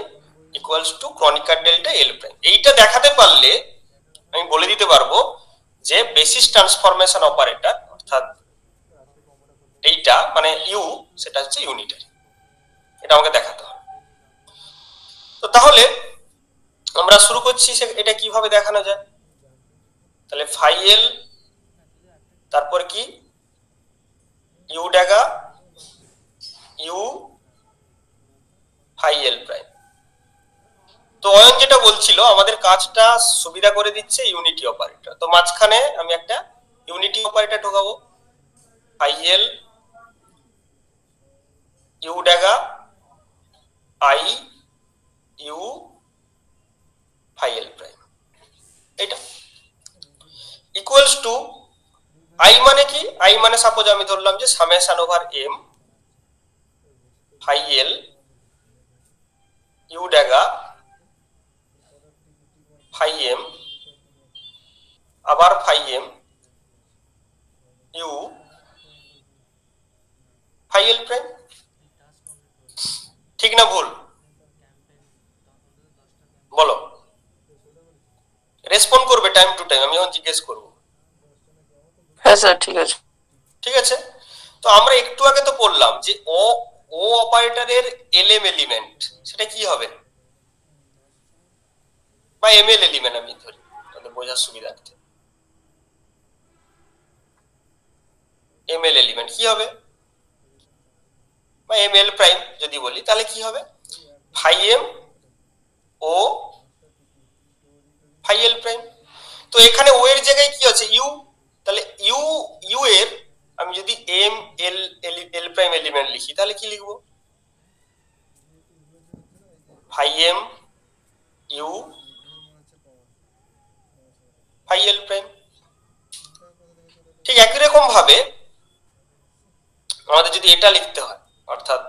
Speaker 1: equals to Kronecker delta l prime. এইটা দেখাতে পারলে আমি বলে দিতে পারবো যে বেসিস ট্রান্সফরমেশন অপারেটর অর্থাৎ এইটা মানে ইউ, সেটা হচ্ছে ইউনিটারি। এটা আমাকে দেখাতে হবে। তো তাহলে আমরা শুরু করছি, এটা কিভাবে দেখানো যায়। তাহলে ফাই এল, তারপর কি U dagger U phi l prime. তো অয়ন যেটা বলছিল আমাদের কাজটা সুবিধা করে দিচ্ছে ইউনিটি অপারেটর, তো মাঝখানে আমি একটা ইউনিটি অপারেটর ঢোকাবো, phi l U dagger I U phi l prime, এটা ইকুয়ালস টু আই মানে কি, আই মানে সাপোজ আমি ধরলাম যে summation over m phi l U dagger phi m আবার ফাই এম ইউ ঠিক না ভুল বলো, রেসপন্ড করবে টাইম টু টাইম, আমি এখন জিজ্ঞেস করবো।
Speaker 2: হ্যাঁ স্যার ঠিক আছে।
Speaker 1: ঠিক আছে, তো আমরা একটু আগে তো বললাম যে ও ও অপারেটরের এলএম এলিমেন্ট সেটা কি হবে, বা এমএল এলিমেন্ট আমি ধরি তাদের বোঝার সুবিধার্থে। এমএল এলিমেন্ট কি হবে, বা এমএল প্রাইম যদি বলি তাহলে কি হবে, ফাই এম ও ফাই এল প্রাইম। তো এখানে ও এর জায়গায় কি আছে ইউ, তাহলে ইউ ইউ এর আমি যদি M L l prime element লিখি তাহলে কি লিখবো, phi m you phi l prime. ঠিক একই রকম ভাবে আমাদের যদি এটা লিখতে হয়, অর্থাৎ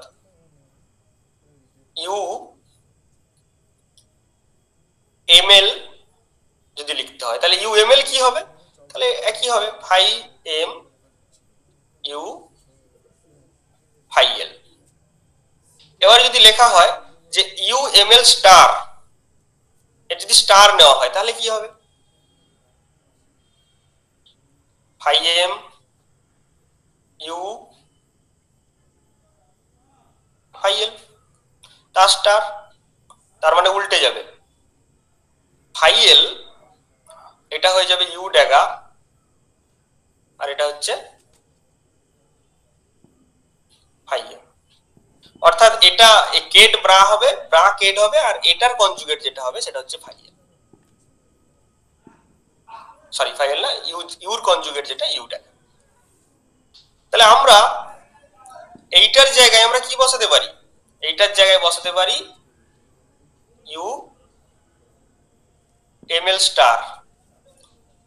Speaker 1: ইউ এম এল যদি লিখতে হয় তাহলে ইউ এম এল কি হবে, তাহলে একই হবে ফাই এম ইউ ফাই এল। এবার যদি লেখা হয় যে ইউ এম এল স্টার, এর যদি স্টার নেওয়া হয় তাহলে কি হবে, ফাই এম ইউ ফাই এল তার স্টার, তার মানে উল্টে যাবে, ফাই এল এটা হয়ে যাবে ইউ ড্যাগা, আর এটা হচ্ছে ফাই এম। অর্থাৎ এটা কেট ব্রা হবে, ব্রা কেট হবে, আর এটার কনজুগেট যেটা হবে সেটা হচ্ছে phi l, sorry phi l না, ইউর কনজুগেট যেটা ইউ ড্যাগা। তাহলে আমরা এইটার জায়গায় আমরা কি বসাতে পারি, এইটার জায়গায় বসাতে পারি ইউ এম এল স্টার,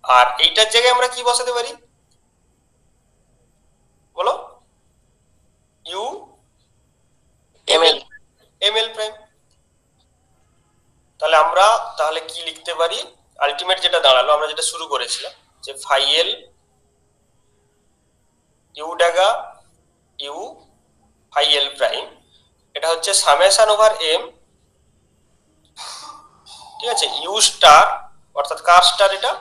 Speaker 1: আর এইটার জায়গায় আমরা কি বসাতে পারি বলো, ইউ এম এল প্রাইম। তাহলে আমরা তাহলে কি লিখতে পারি, আলটিমেট যেটা দাঁড়ালো আমরা যেটা শুরু করেছিলাম যে phi l U dagger U phi l prime, এটা হচ্ছে সামেশন ওভার এম, ঠিক আছে, ইউ স্টার অর্থাৎ কার স্টার, এটা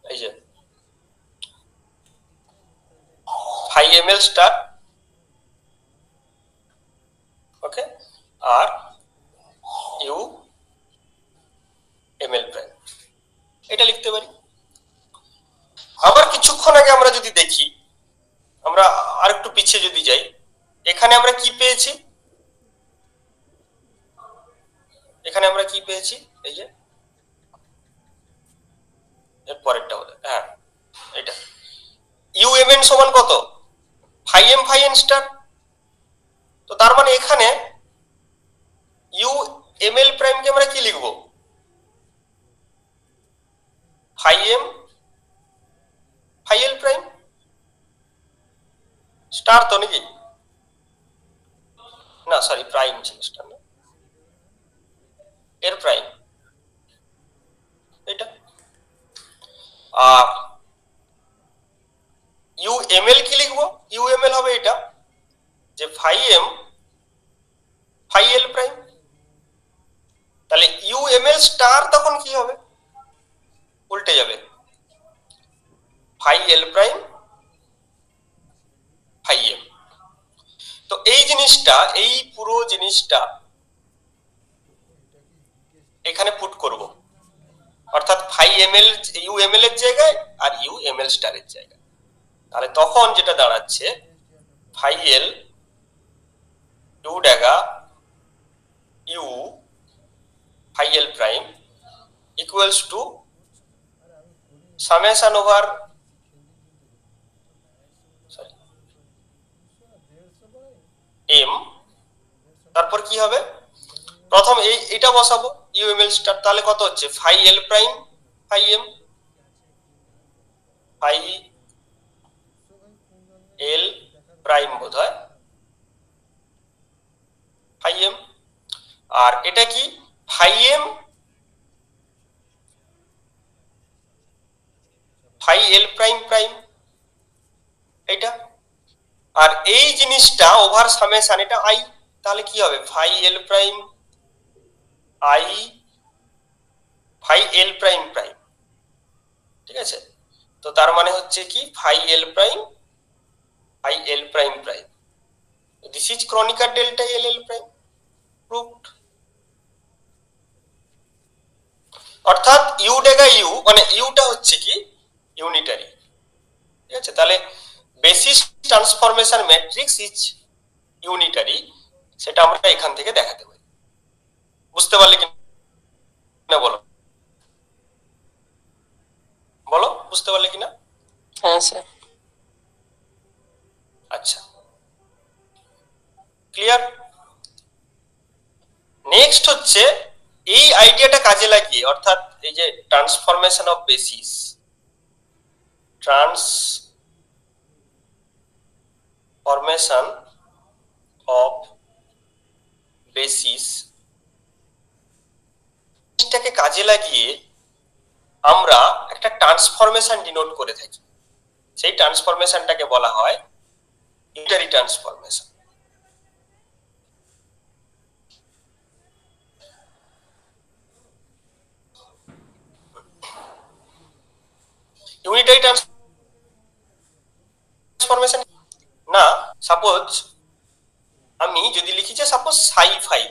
Speaker 1: এই যে phi m l star, okay, আর ইউ এম এল প্রাইম, এটা লিখতে পারি। আবার কিছুক্ষণ আগে আমরা যদি দেখি, আমরা আর একটু পিছিয়ে যদি যাই, এখানে আমরা কি পেয়েছি, এখানে আমরা কি পেয়েছি, এই যে এর পরেরটা হলো, হ্যাঁ এটা ইউ এম এন সমান কত, ফাই এন স্টার। তো তার মানে এখানে ইউ এম এল প্রাইম কে আমরা কি লিখবো, ফাই এল প্রাইম স্টার, তো নাকি না, সরি প্রাইম ছিল, স্টার না, এর প্রাইম এটা। আর ইউ এম এল কি লিখবো, ইউ এম এল হবে এটা যে ফাই এল প্রাইম। তাহলে ইউ এম এল স্টার তখন কি হবে, উল্টে যাবে, phi l prime phi M. তো এই জিনিসটা, এই পুরো জিনিসটা এখানে পুট করব, অর্থাৎ phi m l U m l এর জায়গায় আর ইউ এম এল স্টারের জায়গায়। তাহলে তখন যেটা দাঁড়াচ্ছে phi l U dagger U phi l prime equals to summation over, sorry m, তারপর কি হবে, প্রথম এইটা বসাবো ইউ এম এল স্টার, তাহলে কত হচ্ছে phi l prime phi m, phi l prime বোধ হয় ফাই এম, আর এটা কি ফাই এল প্রাইম প্রাইম, এইটা আর এই জিনিসটা ওভার সামেশন, এটা আই, তাহলে কি হবে phi l prime I phi l prime prime, ঠিক আছে। তো তার মানে হচ্ছে কি phi l prime I l prime prime, this is Kronecker delta l l prime, proved. অর্থাৎ ইউ ডেগা ইউ মানে ইউটা হচ্ছে কি ইউনিটারি, ঠিক আছে। তাহলে basis transformation matrix is unitary, সেটা আমরা এখান থেকে দেখাতে পারি। বুঝতে পারলে কি না বলো, বলো বুঝতে পারলে কিনা?
Speaker 2: হ্যাঁ স্যার।
Speaker 1: আচ্ছা, ক্লিয়ার। নেক্সট হচ্ছে এই আইডিয়াটা কাজে লাগিয়ে, অর্থাৎ এই যে transformation of basis, transformation of basis, এটাকে কাজে লাগিয়ে আমরা একটা ট্রান্সফরমেশন ডিনোট করে থাকি। সেই ট্রান্সফরমেশনটাকে বলা হয় ইউনিটারি ট্রান্সফরমেশন। ইউনিটারি ট্রান্সফরমেশন না, সাপোজ আমি যদি লিখি যে সাপোজ সাই ফাই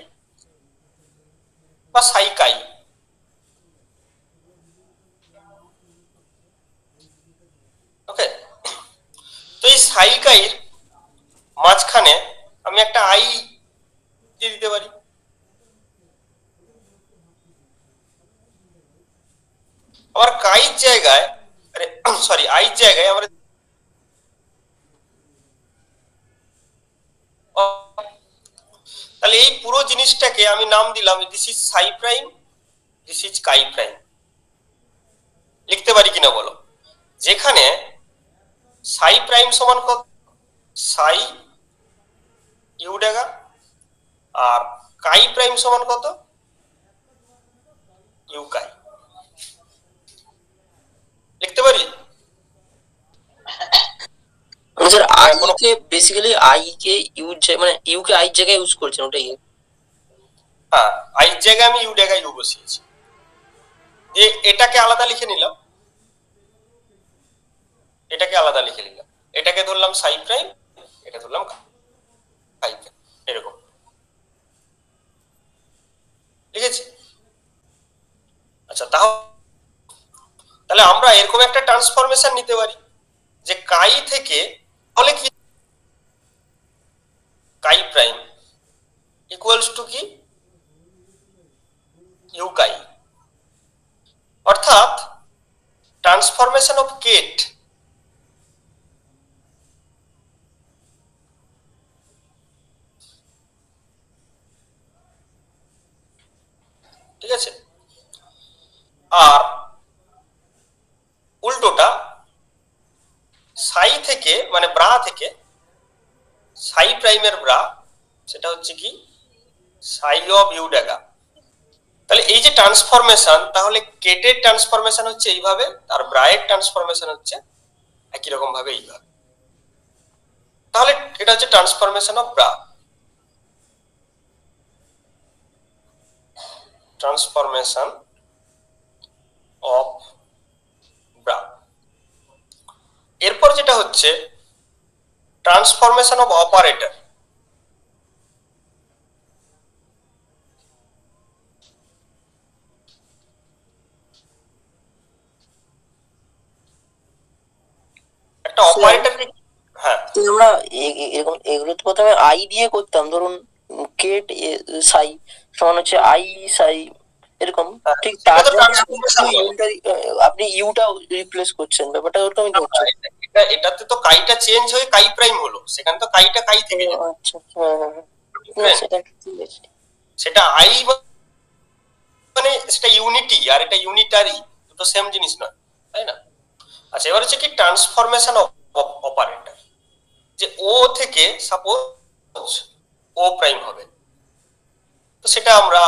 Speaker 1: বা সাই কাই, ওকে। তো এই সাই কাইর মাঝখানে আমি একটা আই দিয়ে দিতে পারি, আবার কাইর জায়গায়, আরে সরি আইর জায়গায় আমরা তাহলে এই পুরো জিনিসটাকে আমি নাম দিলাম this is psi prime, this is chi prime. লিখতে পারি কিনা বলো? যেখানে সাই প্রাইম সমান কত সাই ইউ ডেগা, আর কাই প্রাইম সমান কত ইউ কাই। লিখতে পারি?
Speaker 2: Sir I K basically I K use মানে ইউ কে আই জায়গায় ইউজ করছেন, ওটাই।
Speaker 1: হ্যাঁ, আই জায়গায় আমি ইউ ডেগা ইউ বসিয়েছি, এটাকে আলাদা লিখে নিলাম, এটাকে আলাদা লিখে নিলাম, এটাকে ধরলাম সাই প্রাইম, এটা ধরলাম কাই প্রাইম, এরকম লিখেছি। আচ্ছা, তাহলে আমরা এরকম একটা ট্রান্সফরমেশন নিতে পারি যে কাই থেকে, তাহলে কি কাই প্রাইম ইকুয়ালস টু কি ইউ কাই, অর্থাৎ ট্রান্সফরমেশন অফ কেট ঠিক আছে। আর উল্টোটা সাই থেকে মানে ব্রা থেকে সাই প্রাইমের ব্রা, সেটা হচ্ছে কি সাই অফ ইউ ডেগা। তাহলে এই যে ট্রান্সফরমেশন, তাহলে কেটের ট্রান্সফরমেশন হচ্ছে এইভাবে, আর ব্রায়ের ট্রান্সফরমেশন হচ্ছে একই রকম ভাবে এইভাবে। তাহলে এটা হচ্ছে transformation of bra, transformation of bra. এরপর যেটা হচ্ছে ট্রান্সফরমেশন অফ অপারেটর। একটা অপারেটর, হ্যাঁ
Speaker 2: আমরা এরকম এগুলো তো প্রথমে আই দিয়ে করতাম, ধরুন কেট সাই সমান হচ্ছে আই সাই এরকম, ঠিক তার আপনি ইউটা রিপ্লেস করছেন, ব্যাপারটা ওরকমই হচ্ছে।
Speaker 1: এটাতে তো কাইটা চেঞ্জ হয়ে কাই প্রাইম হলো, সেখানে তো কাইটা কাই থেকে গেল।
Speaker 2: আচ্ছা,
Speaker 1: সেটা আই মানে সেটা ইউনিটি আর এটা ইউনিটারি, দুটো সেম জিনিস নয়, তাই না? আচ্ছা, এবার হচ্ছে কি ট্রান্সফরমেশন অফ অপারেটর, যে ও থেকে সাপোজ ও প্রাইম হবে, তো সেটা আমরা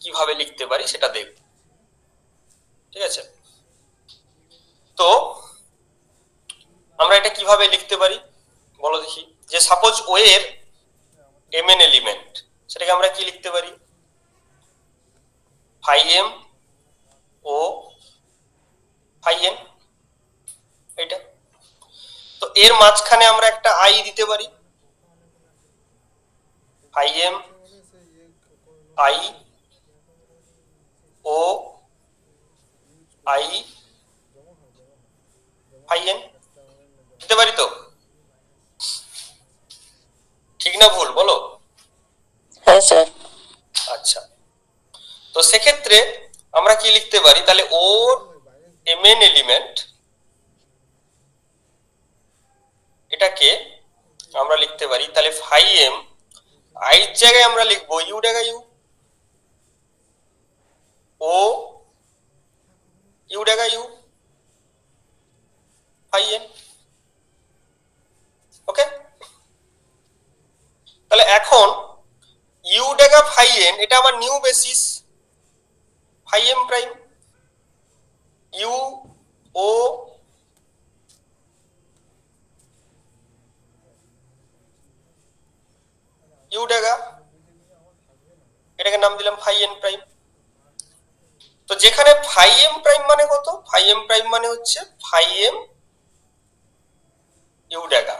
Speaker 1: কিভাবে লিখতে পারি সেটা দেখব, ঠিক আছে। তো আমরা এটা কিভাবে লিখতে পারি বলো দেখি, যে সাপোজ ও এর mn এলিমেন্ট, সেটাকে আমরা কি লিখতে পারি? ফাই এম ও ফাই এন, এটা। তো এর মাঝখানে আমরা একটা আই দিতে পারি, ফাই এম আই ও আই ফাই এন দিতে পারি তো? ঠিক না ভুল বলো?
Speaker 2: হ্যাঁ স্যার।
Speaker 1: আচ্ছা, তো সেক্ষেত্রে আমরা কি লিখতে পারি তাহলে? ওর mn এলিমেন্ট, এটাকে আমরা লিখতে পারি তাহলে ফাই এম আই এর জায়গায় আমরা লিখবো ইউ জায়গায় ইউ, ও ইউ জায়গায় ইউ, ফাই এন। ওকে, তাহলে এখন ইউ জায়গা ফাই এন, এটা আমার new basis phi m prime, U ও ইউ জায়গা, এটাকে নাম দিলাম ফাই এন প্রাইম। তো যেখানে ফাই এম প্রাইম মানে কত? ফাই এম প্রাইম মানে হচ্ছে ফাই এম ইউ জায়গা।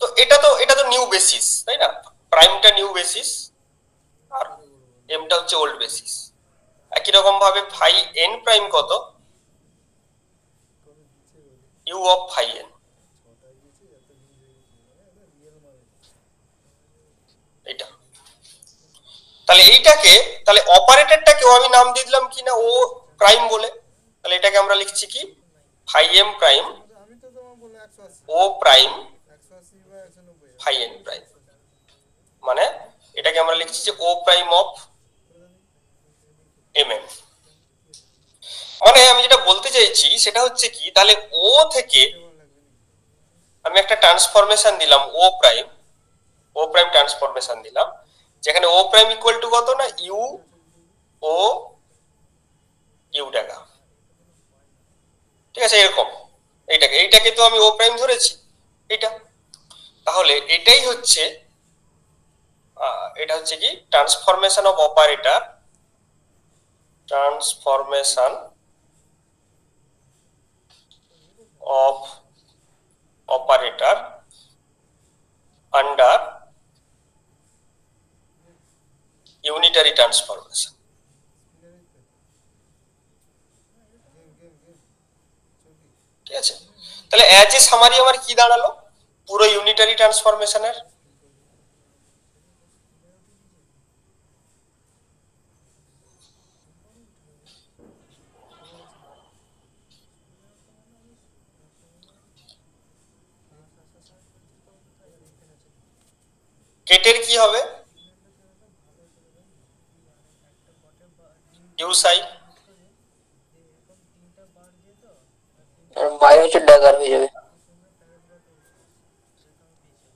Speaker 1: তো এটা তো নিউ বেসিস, তাই না? প্রাইমটা নিউ বেসিস আর এমটা হচ্ছে ওল্ড বেসিস। একই রকম ভাবে ফাই এন প্রাইম কত? ইউ অফ ফাই এন, এটা। তাহলে এইটাকে, তাহলে অপারেটরটাকেও আমি নাম দিয়ে দিলাম কি না ও প্রাইম বলে। তাহলে এটাকে আমরা লিখছি কি? ফাই এম প্রাইম ও প্রাইম ফাই এন প্রাইম, মানে এটাকে আমরা লিখছি যে ও প্রাইম অফ এম এন। মানে আমি যেটা বলতে চাইছি সেটা হচ্ছে কি, তাহলে ও থেকে আমি একটা ট্রান্সফরমেশন দিলাম ও প্রাইম ট্রান্সফরমেশন দিলাম, যেখানে ও প্রাইম ইকুয়াল টু কত না ইউ ও ইউ জায়গা, ঠিক আছে? এরকম এইটাকে তো আমি ও প্রাইম ধরেছি, এটা। তাহলে এটাই হচ্ছে এটা হচ্ছে কি transformation of operator, transformation of operator under unitary transformation. ঠিক আছে, তাহলে অ্যাজ এ সামারি আমার কি দাঁড়ালো পুরো ইউনিটারি ট্রান্সফরমেশনের? কেটের কি হবে? ইউ সাই,
Speaker 2: বাই হচ্ছে ড্যাগার হয়ে যাবে।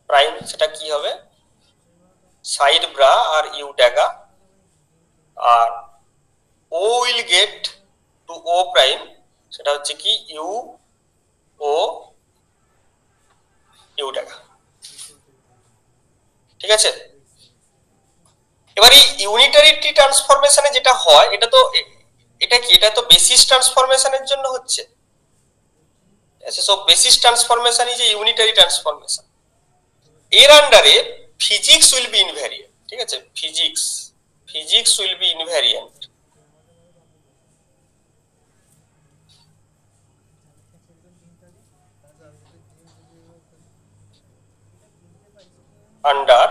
Speaker 1: প্রাইম সেটা কি হবে? সাইড ব্রা আর ইউ ড্যাগা, আর O will get to O prime, সেটা হচ্ছে কি ইউ ও ইউ ড্যাগা। ঠিক আছে, এবার এই ইউনিটারি ট্রান্সফরমেশনে যেটা হয়, এটা তো এটা কি, এটা তো বেসিস ট্রান্সফরমেশনের জন্য হচ্ছে। আচ্ছা, so basis transformation is a unitary transformation. এর আন্ডারে ফিজিক্স উইল বি ইনভ্যারিয়েন্ট। ঠিক আছে, physics will be invariant under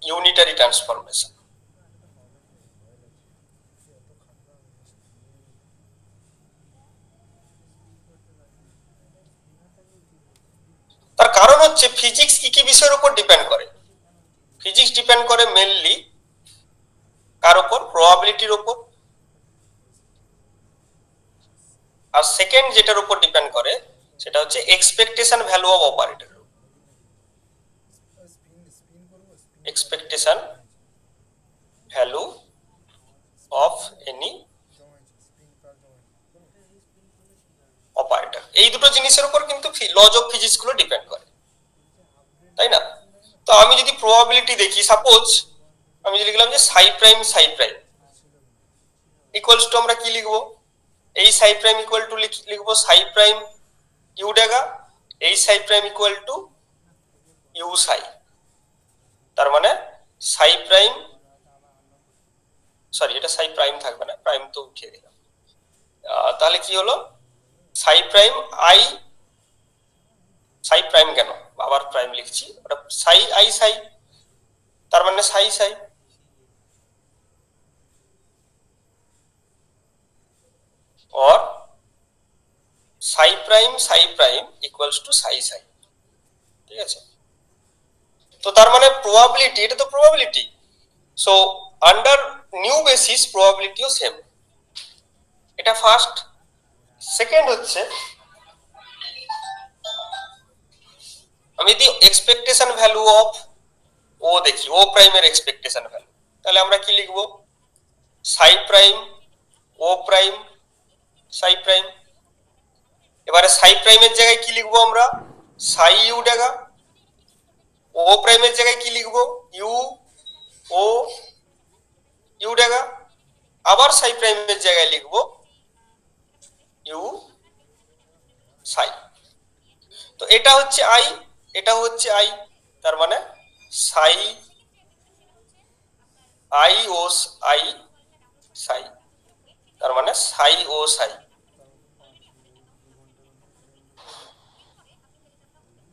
Speaker 1: unitary transformation. তার কারণ হচ্ছে ফিজিক্স কি কি বিষয়ের উপর ডিপেন্ড করে? ফিজিক্স ডিপেন্ড করে মেইনলি কার উপর? প্রবাবিলিটির উপর। আর সেকেন্ড যেটার উপর ডিপেন্ড করে সেটা হচ্ছে expectation value of operator, expectation value of any operator. এই দুটো জিনিসের উপর কিন্তু লজ অফ ফিজিক্স গুলো ডিপেন্ড করে। তো আমি যদি প্রবাবিলিটি দেখি, সাপোজ আমি যদি লিখলাম যে সাই প্রাইম ইকুয়ালস টু আমরা কি লিখবো, এই সাই প্রাইম ইকুয়াল টু লিখবো সাই প্রাইম ইউ ডেগা, এই সাই প্রাইম ইকুয়াল টু ইউ সাই। তার মানে সাই প্রাইম, সরি এটা সাই প্রাইম থাকবে না, প্রাইম তো উঠিয়ে দিলাম। তাহলে কি হলো, সাই প্রাইম আই, সাই প্রাইম কেন আবার প্রাইম লিখছি, ওটা সাই আই সাই, তার মানে সাই সাই। और সাই প্রাইম ইকুয়ালস টু সাই সাই। ঠিক আছে, তো তার মানে প্রবাবিলিটি, এটা তো probability, so under new basis প্রবাবিলিটিও সেম। এটা ফার্স্ট। সেকেন্ড হচ্ছে আমি যদি এক্সপেকটেশন ভ্যালু অফ ও দেখি, ও প্রাইমের এক্সপেকটেশন ভ্যালু, তাহলে আমরা কি লিখবো, সাই প্রাইম ও প্রাইম সাই প্রাইম। এবারে সাই প্রাইমের জায়গায় কি লিখবো আমরা, সাই ইউ ডেগা। ও প্রাইমের জায়গায় কি লিখবো, ইউ ও ইউ ডেগা। আবার সাই প্রাইমের জায়গায় লিখবো ইউ সাই। তো এটা হচ্ছে আই, এটা হচ্ছে আই, তার মানে সাই আই ও আই সাই, তার মানে সাই ও সাই।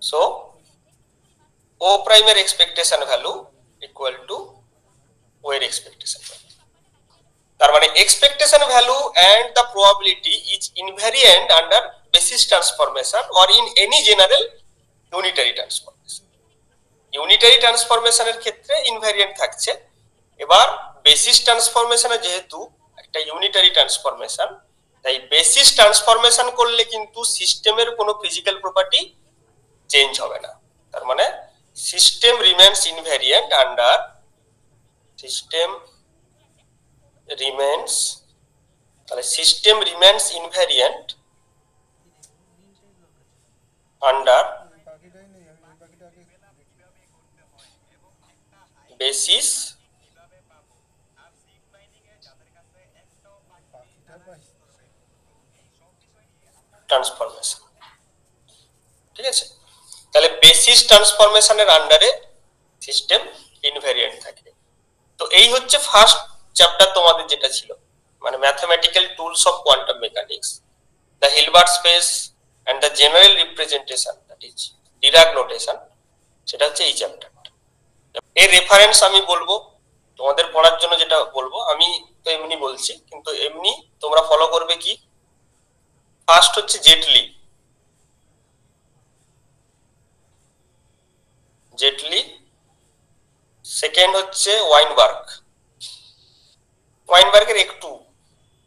Speaker 1: সো ও প্রাইমের expectation value equal to O এর এক্সপেকটেশন ভ্যালু। তার মানে expectation value and the probability is invariant under basis transformation or in any general unitary transformation. Unitary ট্রান্সফরমেশনের ক্ষেত্রে ইনভ্যারিয়েন্ট থাকছে। এবার বেসিস ট্রান্সফরমেশনে যেহেতু একটা ইউনিটারি ট্রান্সফরমেশন, তাই বেসিস ট্রান্সফরমেশন করলে কিন্তু সিস্টেমের কোনো ফিজিক্যাল প্রপার্টি চেঞ্জ হবে না। তার মানে system remains invariant under, system remains, তাহলে system remains invariant under basis transformation. ঠিক আছে, তাহলে বেসিস ট্রান্সফরমেশনের আন্ডারে সিস্টেম ইনভ্যারিয়েন্ট থাকে। তো এই হচ্ছে ফার্স্ট চ্যাপ্টার তোমাদের যেটা ছিল, মানে mathematical tools of quantum mechanics, the Hilbert space and the general representation, that is Dirac notation, সেটা হচ্ছে এই চ্যাপ্টারটা। এর রেফারেন্স আমি বলবো তোমাদের পড়ার জন্য, যেটা বলবো আমি তো এমনি বলছি, কিন্তু এমনি তোমরা ফলো করবে কি, ফার্স্ট হচ্ছে জেটলি, সেকেন্ড হচ্ছে ওয়াইনবার্গের একটু,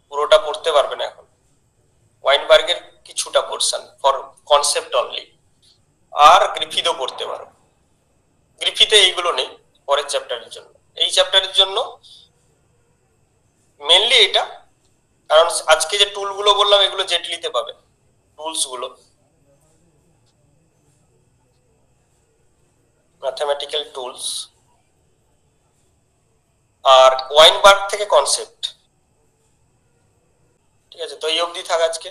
Speaker 1: পুরোটা পড়তে পারবে না এখন, ওয়াইনবার্গের কিছুটা পোরশন ফর কনসেপ্ট অনলি। আর গ্রিফিথও পড়তে পারো, গ্রিফিথে এইগুলো নেই পরের চ্যাপ্টারের জন্য। এই চ্যাপ্টারের জন্য মেনলি এটা, কারণ আজকে যে টুলগুলো বললাম এগুলো জেটলিতে পাবে, টুলস গুলো ম্যাথমেটিক্যাল টুলস, আর ওয়াইনবার্গ থেকে কনসেপ্ট। ঠিক আছে, তো এই অবধি থাক আজকে।